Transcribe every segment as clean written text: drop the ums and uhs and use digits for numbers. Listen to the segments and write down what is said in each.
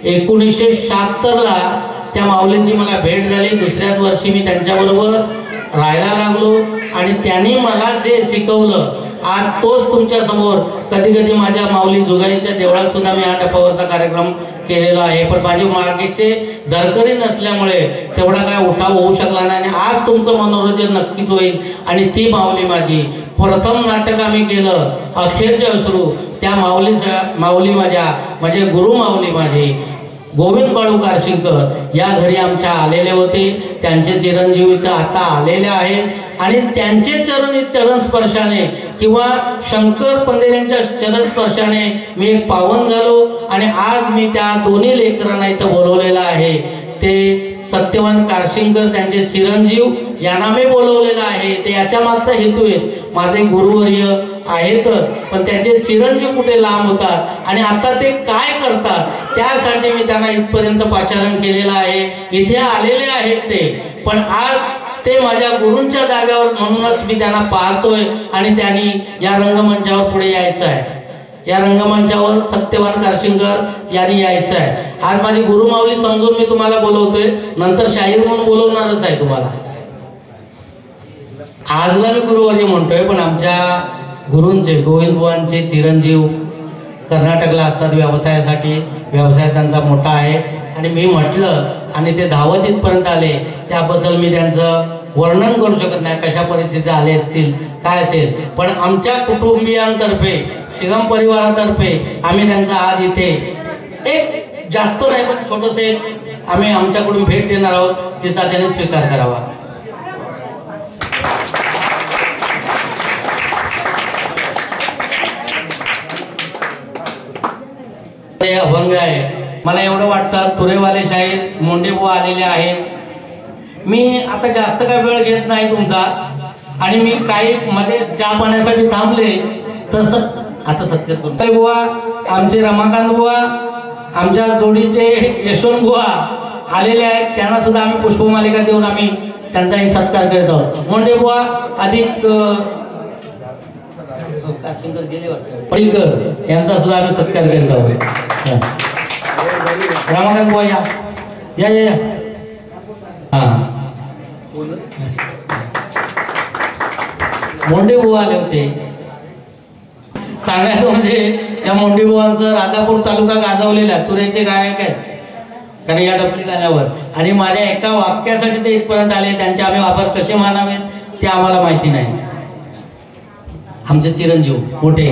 1976ला त्या माऊलींची मला भेट झाली. दुसऱ्याच वर्षी मी त्यांच्याबरोबर राहायला लागलो आणि त्यांनी मला जे शिकवलं आज तोच तुमच्या समोर. कधी कधी माझ्या माऊली जुगाईच्या देवळात सुद्धा मी हा टप्पावरचा कार्यक्रम केलेला आहे, पण माझी मार्केटचे धरकरी नसल्यामुळे तेवढा काय उठाव होऊ शकला नाही. आणि आज तुमचं मनोरंजन नक्कीच होईल. आणि ती माऊली माझी प्रथम नाटक आम्ही केलं अखेरचे अश्रू. त्या माऊली माझ्या म्हणजे गुरु माऊली माझी गोविंद बाळू कारशिंकर या घरी आमच्या आलेले होते. त्यांचे चिरंजीव इथं आता आलेले आहेत आणि त्यांचे चरण स्पर्शाने किंवा शंकर पंधेऱ्यांच्या चरण स्पर्शाने मी एक पावन झालो. आणि आज मी त्या दोन्ही लेकरांना इथं बोलवलेलं आहे. ते सत्यवान कारशिंकर त्यांचे चिरंजीव यांना मी बोलवलेलं आहे. ते याच्या मागचा हेतू आहे. माझे गुरुवर्य आहेत पण त्यांचे चिरंजीव कुठे लांब होतात आणि आता ते काय करतात त्यासाठी मी त्यांना इथपर्यंत पाचारण केलेलं आहे. इथे आलेले आहेत ते, पण आज ते माझ्या गुरूंच्या जागेवर म्हणूनच मी त्यांना पाहतोय आणि त्यांनी या रंगमंचावर पुढे यायचं आहे. या रंगमंचावर सत्यवान कारशिंकर यांनी यायचं आहे. आज माझी गुरुमाऊली समजून मी तुम्हाला बोलवतोय, नंतर शाहीर म्हणून बोलवणारच आहे तुम्हाला. आजला मी गुरुवर्य म्हणतोय पण आमच्या गुरूंचे गोविंद बुवांचे चिरंजीव कर्नाटकला असतात व्यवसायासाठी. व्यवसाय त्यांचा मोठा आहे आणि मी म्हटलं आणि ते धावत इथपर्यंत आले त्याबद्दल मी त्यांचं वर्णन करू शकत नाही कशा परिस्थिती आले असतील काय असेल. पण आमच्या कुटुंबियांतर्फे शिगम परिवारातर्फे आम्ही त्यांचा आज इथे एक जास्त नाही पण छोटसे आम्ही आमच्याकडून भेट देणार आहोत. तिचा त्याने स्वीकार करावा. अभंग आहे. मला एवढं वाटतं तुरेवाले शाहीर मोंडेबुवा आलेले आहेत. मी आता जास्त काय वेळ घेत नाही तुमचा आणि मी काही मध्ये चहा पाण्यासाठी थांबले तस आता सत्कार करू. बुवा आमचे रमाकांत बुवा आमच्या जोडीचे यशवंत बुवा आलेले आहेत. त्यांना सुद्धा आम्ही पुष्पमालिका देऊन आम्ही त्यांचाही सत्कार करत आहोत. मोंडेबुवा अधिक परिकर यांचा सुद्धा आम्ही सत्कार करीत आहोत. रमाकांत बुवा या या या हा मोंडेबुवा आले होते. सांगायचं म्हणजे त्या मोंडेबुवांचं राजापूर तालुका गाजवलेला तुरेचे गायक आहेत कारण या डबली गाण्यावर. आणि माझ्या एका वाक्यासाठी ते इथपर्यंत आले. त्यांचे आम्ही आभार कसे मानावेत ते आम्हाला माहिती नाही. आमचे चिरंजीव मोठे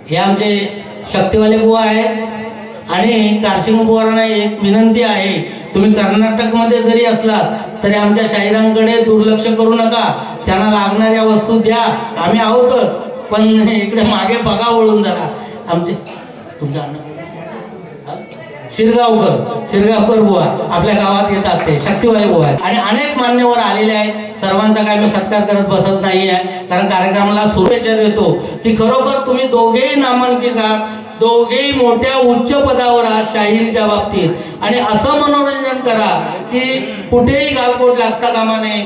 हे आमचे शक्तिवाले बुवा आहेत. आणि कारशिंग बुवांना एक विनंती आहे, तुम्ही कर्नाटकमध्ये जरी असलात तरी आमच्या शाहिरांकडे दुर्लक्ष करू नका. त्यांना लागणाऱ्या वस्तू द्या. आम्ही आहोत पण इकडे मागे बघा वळून जरा. आमचे तुमचं शिरगावकर बुवा आपल्या गावात येतात ते शक्तिवाले बुवा आहेत. आणि अनेक मान्यवर आलेले आहेत. सर्वांचा काय मी सत्कार करत बसत नाहीये कारण कार्यक्रमाला शुभेच्छा देतो की खरोखर तुम्ही दोघेही नामांकित आहात. दोघेही मोठ्या उच्च पदावर आहात शाहिरीच्या बाबतीत. आणि असं मनोरंजन करा की कुठेही गालबोट लागता कामा नये.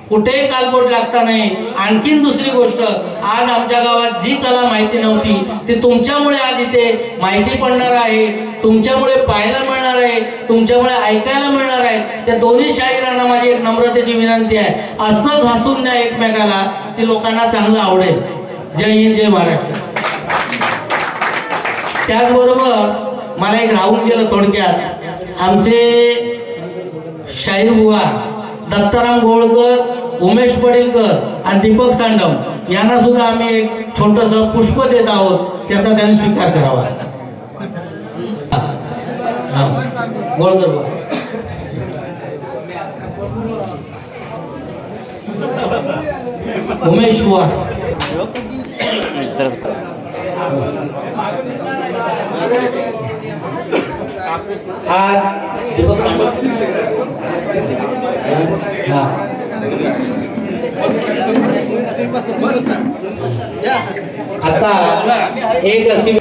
कुठेही कालबोट लागता नाही. आणखीन दुसरी गोष्ट, आज आमच्या गावात जी कला माहिती नव्हती ती तुमच्यामुळे आज इथे माहिती पडणार आहे. तुमच्यामुळे पाहायला मिळणार आहे. तुमच्यामुळे ऐकायला मिळणार आहे. त्या दोन्ही शाहिरांना माझी एक नम्रतेची विनंती आहे, असं घासून द्या एकमेकाला की लोकांना चांगलं आवडेल. जय हिंद, जय महाराष्ट्र. त्याचबरोबर मला एक राहून गेलं थोडक्यात. आमचे शाहीर बुवा दत्ताराम गोळकर, उमेश पडेलकर आणि दीपक सांडम यांना सुद्धा आम्ही एक छोटस पुष्प देत आहोत. त्याचा त्यांनी स्वीकार करावा. गोळकर बुवा उमेश बुवा आज दीपक सांडम आता एक अशी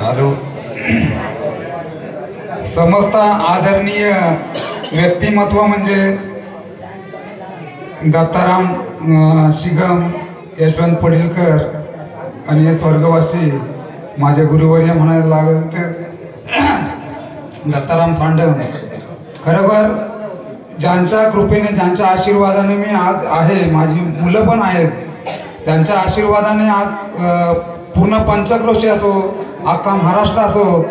हॅलो समस्त आदरणीय व्यक्तिमत्व म्हणजे दत्ताराम शिगम यशवंत पडिलकर आणि हे स्वर्गवासी माझे गुरुवर्य म्हणायला लागेल तर दत्ताराम सांडम. खरोखर ज्यांच्या कृपेने ज्यांच्या आशीर्वादाने मी आज आहे, माझी मुलं पण आहेत, त्यांच्या आशीर्वादाने आज पूर्ण पंचक्रोशी असो, अख्खा महाराष्ट्र असो,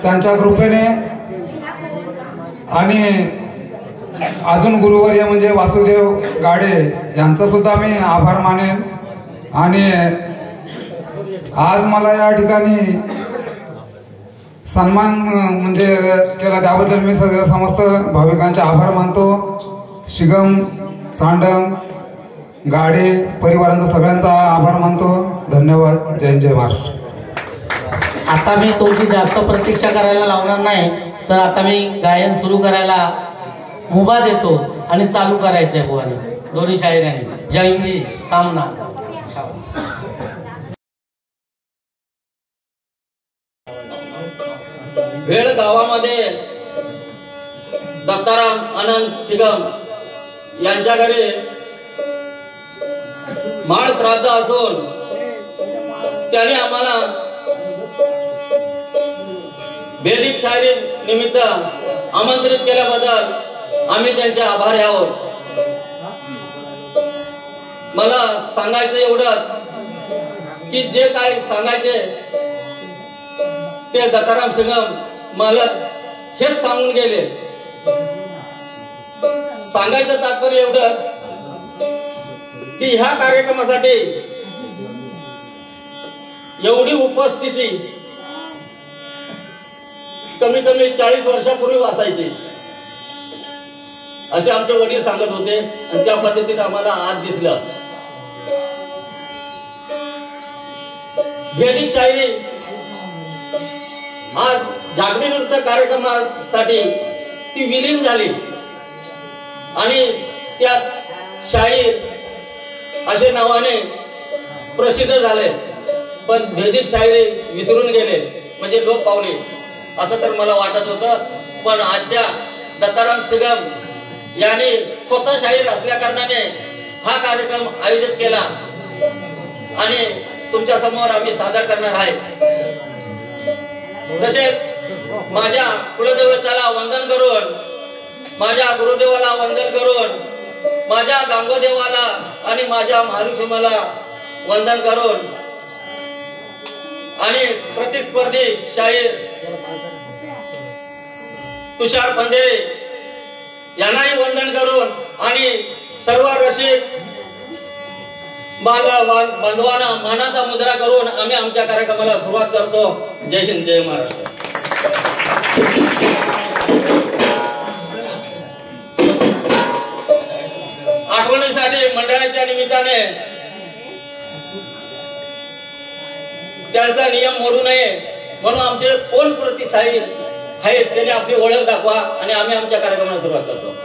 त्यांच्या कृपेने आणि अजून गुरुवर्य म्हणजे वासुदेव गाडे यांचा सुद्धा मी आभार मानेन. आणि आज मला या ठिकाणी सन्मान म्हणजे केला त्याबद्दल मी सगळ्या समस्त भाविकांचे आभार मानतो. शिगम, सांडम, गाडे परिवारांचा सगळ्यांचा आभार मानतो. धन्यवाद. जय जय महाराष्ट्र. आता मी तुमची जास्त प्रतीक्षा करायला लावणार नाही, तर आता मी गायन सुरू करायला मुभा देतो आणि चालू करायचंय बुवाने दोन्ही शाहिरांनी. जय हिंद. सामना. वेळ गावामध्ये दत्ताराम अनंत सिगम यांच्या घरी माळ श्राद्ध असून त्याने आम्हाला वेदिक शायरी निमित्त आमंत्रित केल्याबद्दल आम्ही त्यांचे आभारी आहोत. मला सांगायचं एवढं की जे काही सांगायचे ते दत्ताराम सिगम मला हेच सांगून गेले. सांगायचं तात्पर्य एवढं की ह्या कार्यक्रमासाठी एवढी उपस्थिती कमी कमी 40 वर्षापूर्वी असायची असे आमचे वडील सांगत होते आणि त्या पद्धतीने आम्हाला आज दिसलं. वेदिक शायरी आज जागरण नृत्य कार्यक्रमासाठी ती विलीन झाली आणि त्यात शाहीर असे नावाने प्रसिद्ध झाले, पण वेदिक शायरी विसरून गेले म्हणजे लोप पावले असं तर मला वाटत होतं. पण आजच्या दत्ताराम सिगम यांनी स्वतः शाहीर असल्या कारणाने हा कार्यक्रम आयोजित केला आणि तुमच्या समोर आम्ही सादर करणार आहे. तसेच माझ्या कुलदेवताला वंदन करून, माझ्या गुरुदेवाला वंदन करून, माझ्या गांगोदेवाला आणि माझ्या महालक्ष्मीला वंदन करून आणि प्रतिस्पर्धी शाहीर तुषार पंधेरे यांनाही वंदन करून आणि सर्व रसिक बांधवांना मानाचा मुद्रा करून आम्ही आमच्या कार्यक्रमाला सुरुवात करतो. जय हिंद. जय महाराष्ट्र. आठवणीसाठी मंडळाच्या निमित्ताने त्यांचा नियम मोडू नये म्हणून आमचे कोण प्रतिसाही आहेत त्यांनी आपली ओळख दाखवा आणि आम्ही आमच्या कार्यक्रमाला सुरुवात करतो.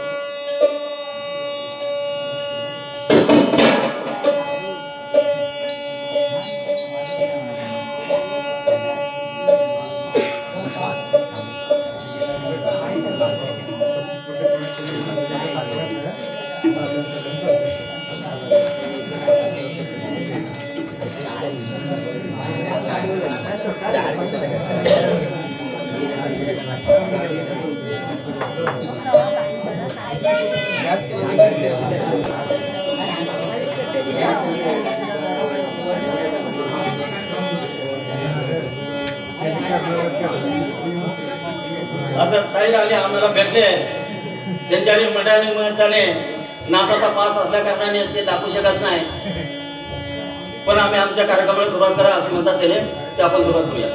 असं शाहीर आले आम्हाला भेटले, त्यांच्या मंडळाने नाताचा पास असल्या कारणाने ते दाखवू शकत नाही, पण आम्ही आमच्या कार्यक्रमाला सुरुवात करा असं म्हणतात ते आपण सुरुवात करूया.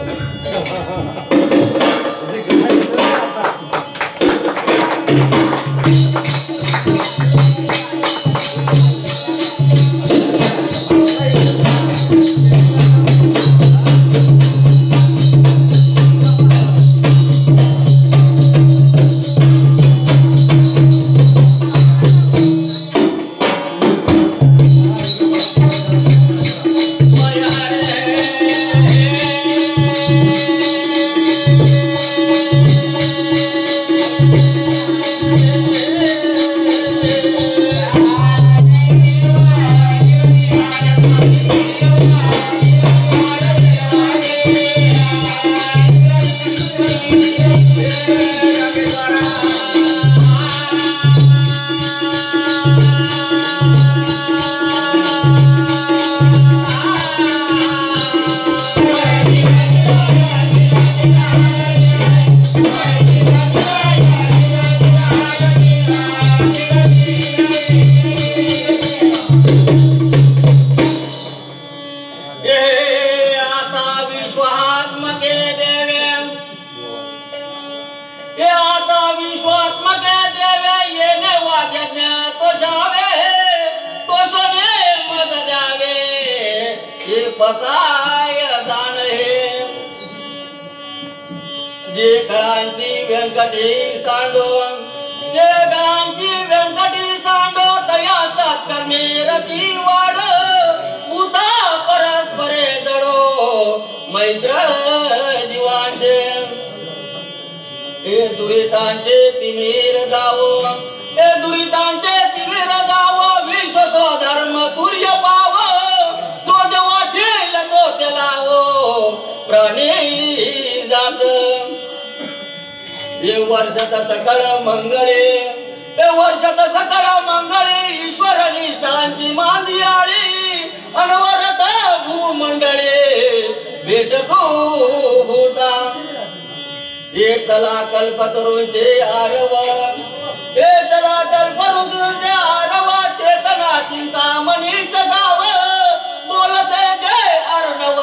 जे कळांची व्यंकटी सांडो जे कळांची व्यंकटी सांडो तयाचा करणे रती वाढ उदा परस्परे जडो मैत्र जीवांचे हे दुरितांचे तिमिर जावो हे दुरितांचे तिमिर जावो विश्व धर्म सूर्य पाव तो जेव्हा झेल तो तेलावो प्राणी जात हे वर्षात सकळ मंगळे हे वर्षात सकळ मंगळे ईश्वर निष्ठांची मांदियाळी अनवरत भूमंडळे भेटतो भूता एकला कल्पतरूंचे आरव एकला कल्पतरूंचे आरव चेतना चिंतामणीच गाव बोलते जय अर्णव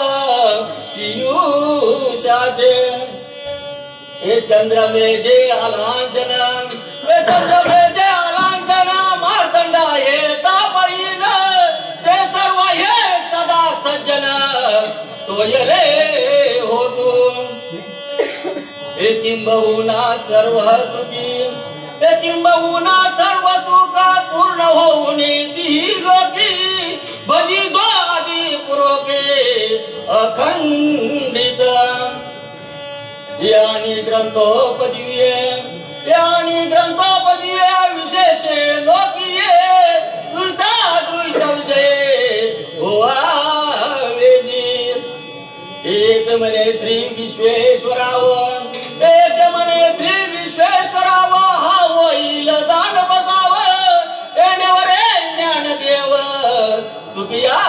पियुषाचे हे चंद्रमेजे अलांजन हे चंद्रमेजे अलांजन मार्तंडा हे तापईन ते सर्व हे सदा सज्जन सोय रे होतू हे किंबहुना सर्व सुखी हे किंबहुना सर्व सुख पूर्ण होऊन ती लोकी भजी दो आदि पुरोके अखंडित यानी ग्रंथोपजीवे यानी ग्रंथोपजीवे विशेषे लोकीये दृष्टा दृष्ट विजये गोवावेजी एक मने श्री विश्वेश्वराव एक मने श्री विश्वेश्वराव हा होईल दान बसाव येणेवरे ज्ञानदेव सुखिया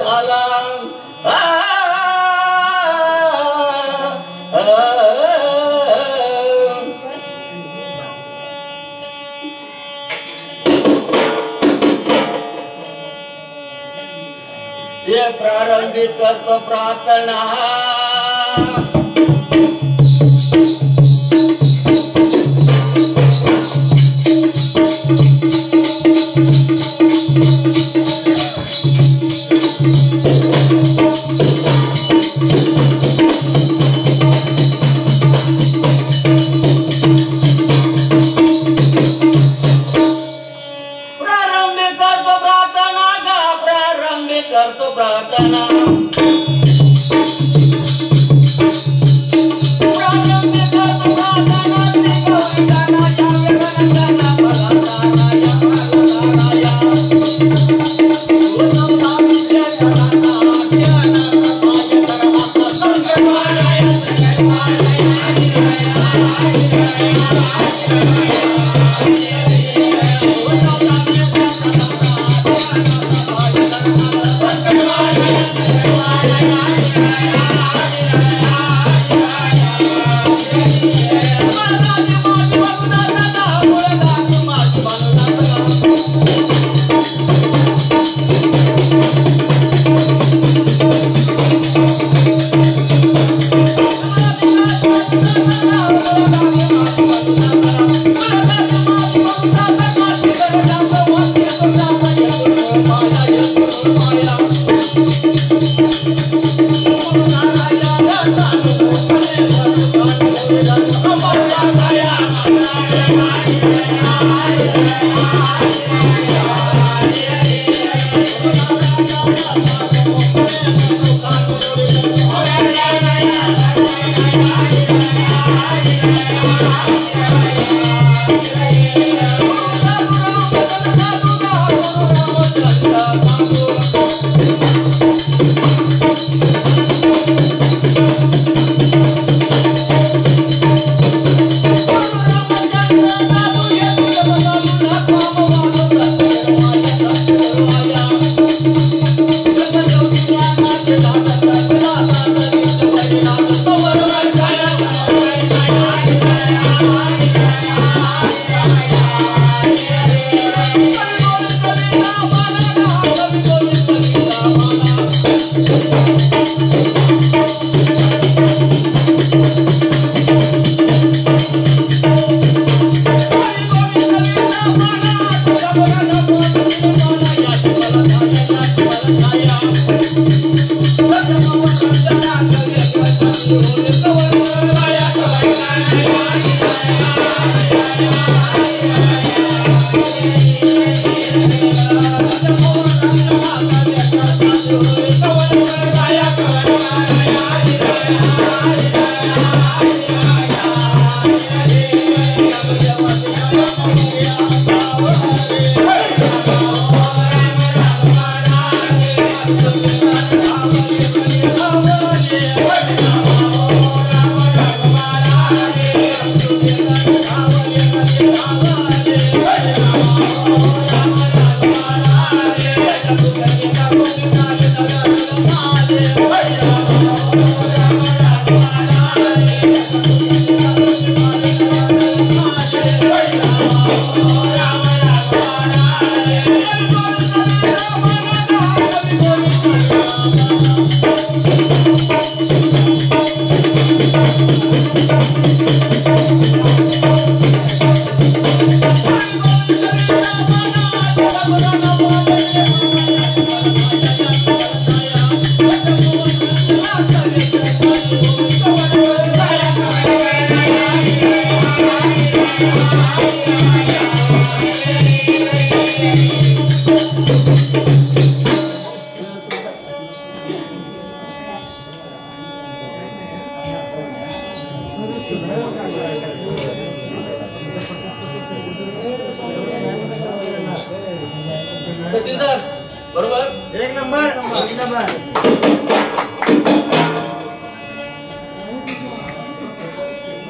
झाला ये प्रारंभिक करतो प्रार्थना करतो प्रार्थना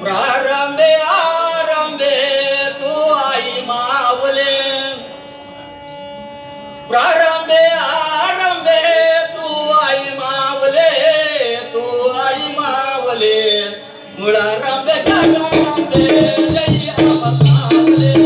प्रारंभे आरंभे तू आई मावले, प्रारंभे आरंभे तू आई मावले, तू आई मावले, मुळारंभे जगारंभे जय अवतारले.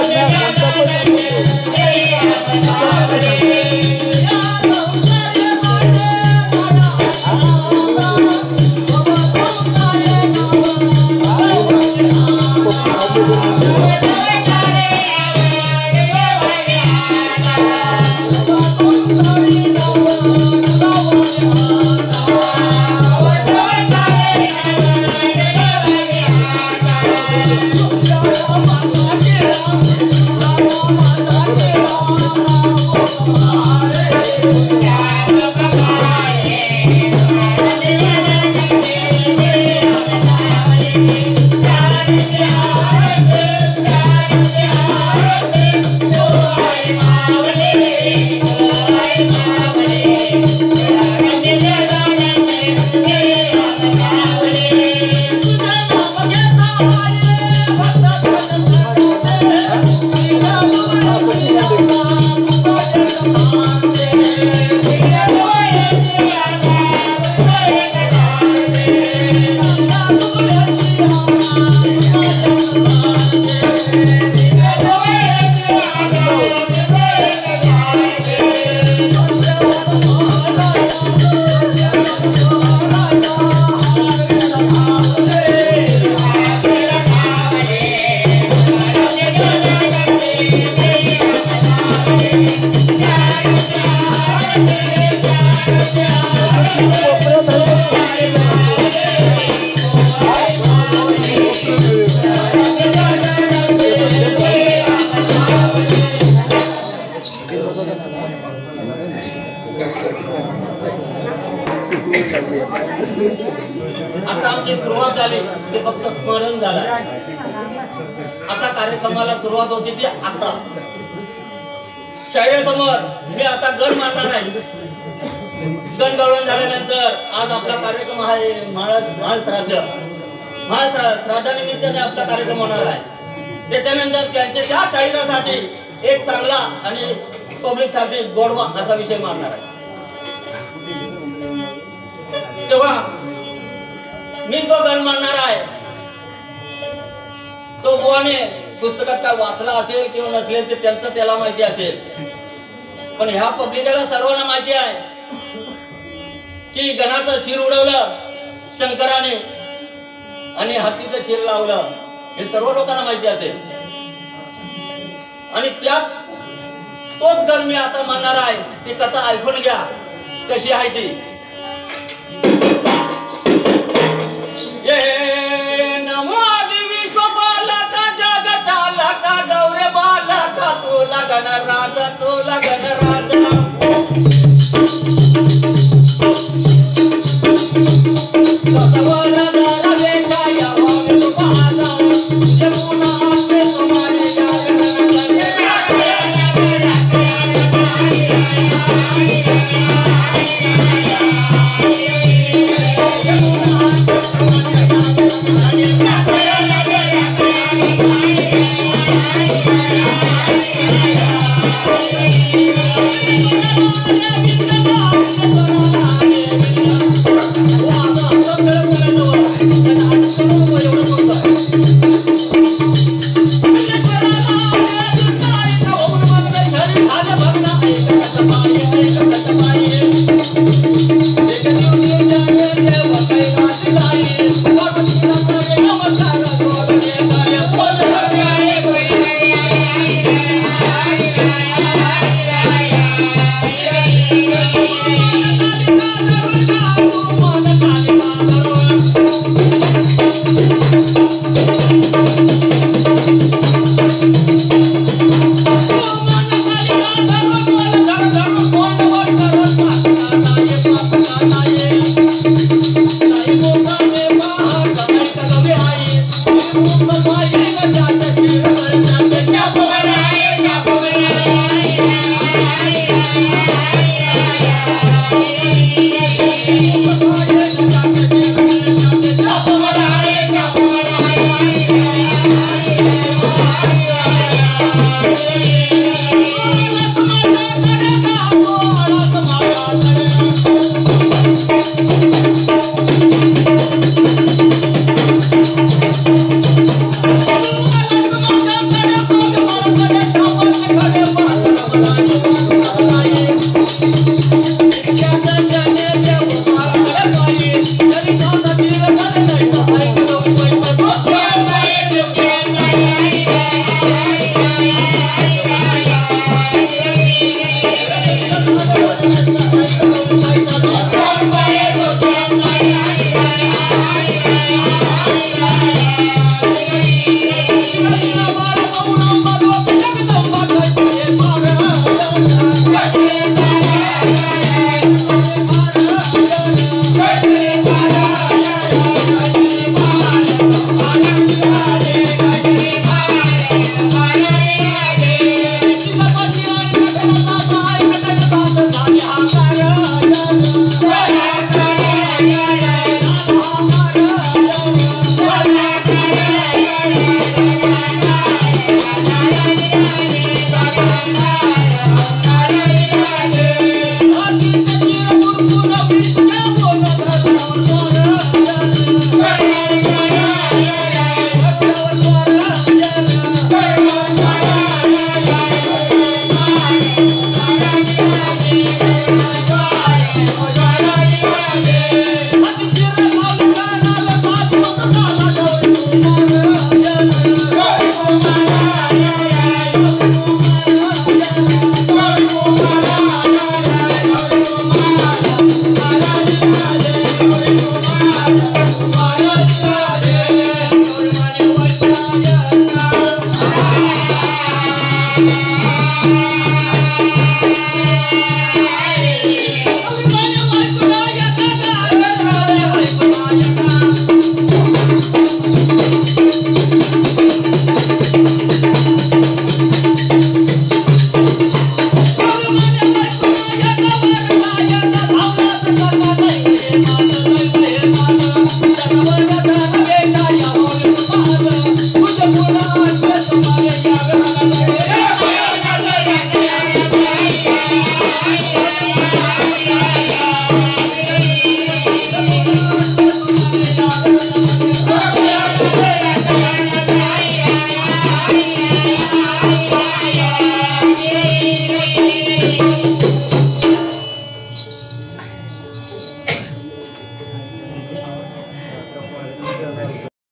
Yeah. आता आमची सुरुवात झाली ते फक्त स्मरण झालं. आता कार्यक्रमाला सुरुवात होती ती आता शाहिरासमोर मी आता गण मारणार आहे. गण गावळण झाल्यानंतर आज आपला कार्यक्रम आहे महाळ श्राद्धानिमित्ताने आपला कार्यक्रम होणार आहे. त्याच्यानंतर त्यांच्या त्या शाहिरासाठी एक चांगला आणि पब्लिक साठी गोडवा असा विषय मारणार आहे. तेव्हा मी जो गण मांडणार आहे तो बुवाने पुस्तकात काय वाचला असेल किंवा नसेल ते त्यांचं त्याला माहिती असेल, पण ह्या पब्लिकला सर्वांना माहिती आहे की गणाचं शिर उडवलं शंकराने आणि हत्तीचं शिर लावलं हे सर्व लोकांना माहिती असेल. आणि त्यात तोच गण मी आता म्हणणार आहे. ती कथा ऐकून घ्या कशी आहे ती. नमो आदि विश्वपालका जगचालका गौरे बालका तुला गणराज तुला गणराज. या